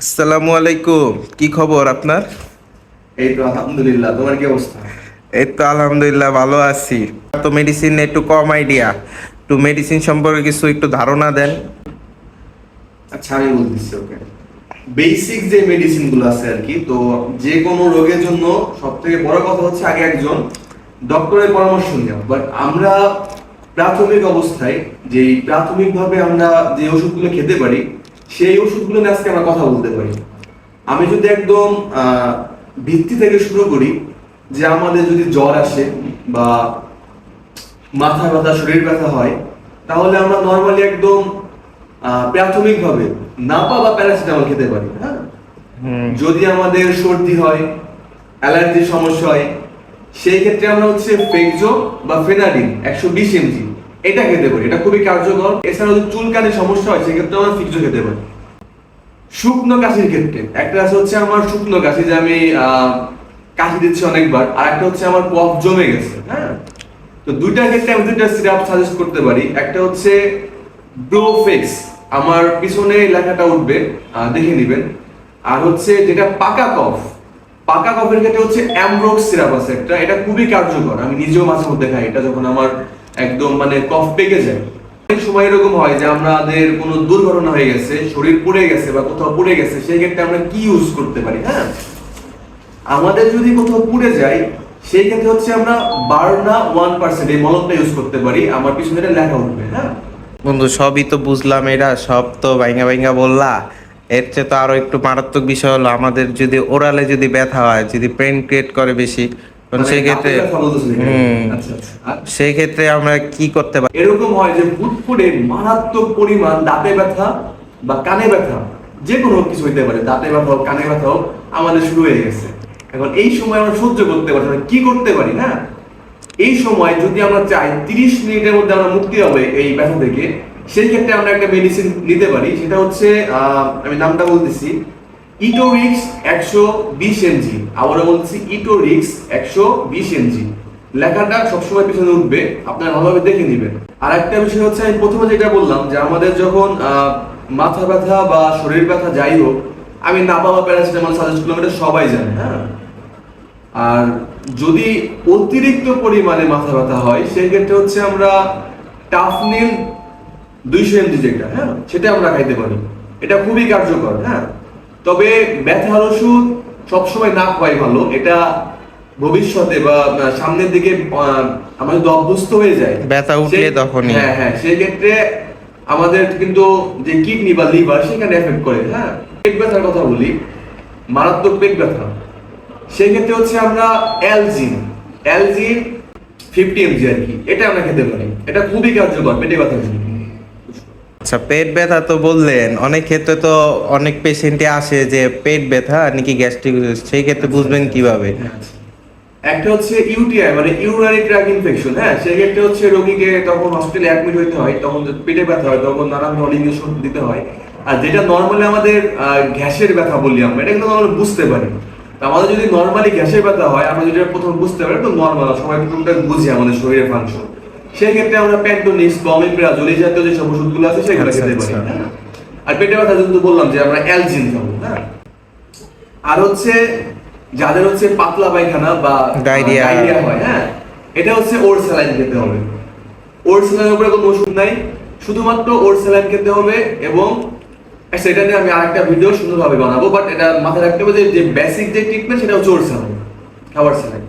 আসসালামু আলাইকুম। কি খবর আপনার? এই তো আলহামদুলিল্লাহ। তোমার কি অবস্থা? এই তো আলহামদুলিল্লাহ ভালো আছি। তো মেডিসিন একটু কম আইডিয়া, একটু মেডিসিন সম্পর্কে কিছু একটু ধারণা দেন। আচ্ছা, আমি বলতেছি। ওকে, বেসিক যে মেডিসিন গুলো আছে আর কি, তো যে কোনো রোগের জন্য সব থেকে বড় কথা হচ্ছে আগে একজন ডক্টরের পরামর্শ নেওয়া। বাট আমরা প্রাথমিক অবস্থায় যে প্রাথমিকভাবে আমরা যে ওষুধগুলো খেতে পারি, সেই ওষুধগুলো নিয়ে আজকে আমরা কথা বলতে পারি। আমি যদি একদম ভিত্তি থেকে শুরু করি, যে আমাদের যদি জ্বর আসে বা মাথা ব্যথা, শরীর ব্যথা হয়, তাহলে আমরা নর্মালি একদম প্রাথমিকভাবে নাপা বা প্যারাসিটামল খেতে পারি। হ্যাঁ, যদি আমাদের সর্দি হয়, অ্যালার্জির সমস্যা হয়, সেই ক্ষেত্রে আমরা হচ্ছে ফেকজো বা ফেনাডিন 120 mg এটা খেতে পারি। এটা খুবই কার্যকর। এছাড়া যদি চুলকানির সমস্যা হয়, সেক্ষেত্রে আমরা ফিকজো খেতে পারি। শুকনো কাশির ক্ষেত্রে একটা আছে হচ্ছে আমার শুকনো কাশি, যে আমি কাশি দিচ্ছি অনেকবার, আর একটা হচ্ছে আমার কফ জমে গেছে। হ্যাঁ, তো দুইটার ক্ষেত্রে আমি দুইটা সিরাপ সাজেস্ট করতে পারি। একটা হচ্ছে ব্রোফেক্স, আমার পিছনে লেখাটা উঠবে, দেখে নেবেন। আর হচ্ছে যেটা পাকা কফ, পাকা কফের ক্ষেত্রে হচ্ছে অ্যামব্রোক্স সিরাপ আছে একটা, এটা খুবই কার্যকর। আমি নিজেও মাঝে মধ্যে খাই এটা, যখন আমার একদম মানে কফ পেকে যায়। অনেক সময় এরকম হয় যে আমাদের কোনো দুর্ঘটনা হয়ে গেছে, শরীর পুড়ে গেছে বা কোথাও পুড়ে গেছে, সেই ক্ষেত্রে আমরা কি ইউজ করতে পারি? হ্যাঁ, আমাদের যদি কোথাও পুড়ে যায়, সেই ক্ষেত্রে হচ্ছে আমরা বার্না 1% এই মলমটা ইউজ করতে পারি। আমার পিছনে এটা লেখা উঠবে। হ্যাঁ বন্ধু, সবই তো বুঝলাম, এটা সব তো ভাইঙ্গা ভাইঙ্গা বললা। এর চেয়ে তো আরো একটু মারাত্মক বিষয় হলো, আমাদের যদি ওরালে যদি ব্যথা হয়, যদি পেন ক্রিয়েট করে বেশি, তখন মানে সেই ক্ষেত্রে দাঁতের ব্যথা বলতেছেন এখানে? আচ্ছা আচ্ছা। সেই ক্ষেত্রে আমরা কি করতে পারি? এরকম হয় যে হুট করে মারাত্মক পরিমাণ দাঁতে ব্যথা বা কানে ব্যথা, যে কোনো কিছু হইতে পারে, দাঁতে ব্যথা হোক, কানে ব্যথা হোক, আমাদের শুরু হয়ে গেছে। এখন এই সময় আমরা সহ্য করতে পারি না, কি করতে পারি? হ্যাঁ, এই সময় যদি আমরা চাই 30 মিনিটের মধ্যে আমরা মুক্তি হবে এই ব্যথা থেকে, সেই ক্ষেত্রে আমরা একটা মেডিসিন নিতে পারি। সেটা হচ্ছে আমি নামটা বলতেছি, ইটোরিক্স 120 mg। আবারও বলতেছি, ইটোরিক্স 120 mg। লেখাটা সবসময় পিছনে উঠবে, আপনারা ভালোভাবে দেখে নেবেন। আর একটা বিষয় হচ্ছে, আমি প্রথমে যেটা বললাম, যে আমাদের যখন মাথা ব্যথা বা শরীর ব্যথা যাই হোক, আমি নাপা বা প্যারাসিটামল সাজেস্ট করলাম, এটা সবাই জানে। হ্যাঁ, আর যদি অতিরিক্ত পরিমাণে মাথা ব্যথা হয়, সেই ক্ষেত্রে হচ্ছে আমরা টাফনিল 200 mg যেটা, হ্যাঁ, সেটা আমরা খাইতে পারি। এটা খুবই কার্যকর। হ্যাঁ, তবে ব্যথার ওষুধ সবসময় না খাওয়াই ভালো। এটা ভবিষ্যতে বা সামনের দিকে আমরা যদি অভ্যস্ত হয়ে যায়, ব্যথা উঠলে তখনই। হ্যাঁ হ্যাঁ, সেই ক্ষেত্রে আমাদের কিন্তু যে কিডনি বা লিভার, সেখানে এফেক্ট করে। হ্যাঁ, পেট ব্যথার কথা বলি, মারাত্মক পেট ব্যথা, সেই ক্ষেত্রে হচ্ছে আমরা অ্যালজিন অ্যালজিন 50 mg আর কি, এটা আমরা খেতে পারি। এটা খুবই কার্যকর পেটে ব্যথার জন্য। আচ্ছা, পেট ব্যথা তো বললেন, অনেক ক্ষেত্রে তো অনেক পেশেন্টে আসে যে পেট ব্যথা নাকি গ্যাস্ট্রিক, সেই ক্ষেত্রে বুঝবেন কিভাবে? একটা হচ্ছে ইউটিআই মানে ইউরিনারি ট্র্যাক ইনফেকশন। হ্যাঁ, সেই ক্ষেত্রে হচ্ছে রোগীকে তখন হসপিটালে অ্যাডমিট হইতে হয়, তখন পেটে ব্যথা হয়, তখন নানান ধরনের ইনজেকশন দিতে হয়। আর যেটা নর্মালি আমাদের গ্যাসের ব্যথা বলি আমরা, এটা কিন্তু আমরা বুঝতে পারি। তো আমাদের যদি নর্মালি গ্যাসের ব্যথা হয়, আমরা যেটা প্রথম বুঝতে পারি, তো নর্মাল সবাই টুকটাক বুঝি আমাদের শরীরের ফাংশন, সেই ক্ষেত্রে আমরা প্যান্টোনিক্স বা অমিপ্রাজোল এই জাতীয় যে সব ওষুধগুলো আছে, সেগুলো খেতে পারি। হ্যাঁ, আর পেটে ব্যথা কিন্তু বললাম যে আমরা অ্যালজিন খাবো। হ্যাঁ, আর হচ্ছে যাদের হচ্ছে পাতলা পায়খানা বা ডায়রিয়া হয়, হ্যাঁ, এটা হচ্ছে ওর স্যালাইন খেতে হবে। ওর স্যালাইনের উপরে কোনো ওষুধ নাই, শুধুমাত্র ওর স্যালাইন খেতে হবে। এবং সেটা নিয়ে আমি আরেকটা ভিডিও সুন্দরভাবে বানাবো, বাট এটা মাথায় রাখতে হবে যে বেসিক যে ট্রিটমেন্ট, সেটা হচ্ছে ওর স্যালাইন, খাবার স্যালাইন।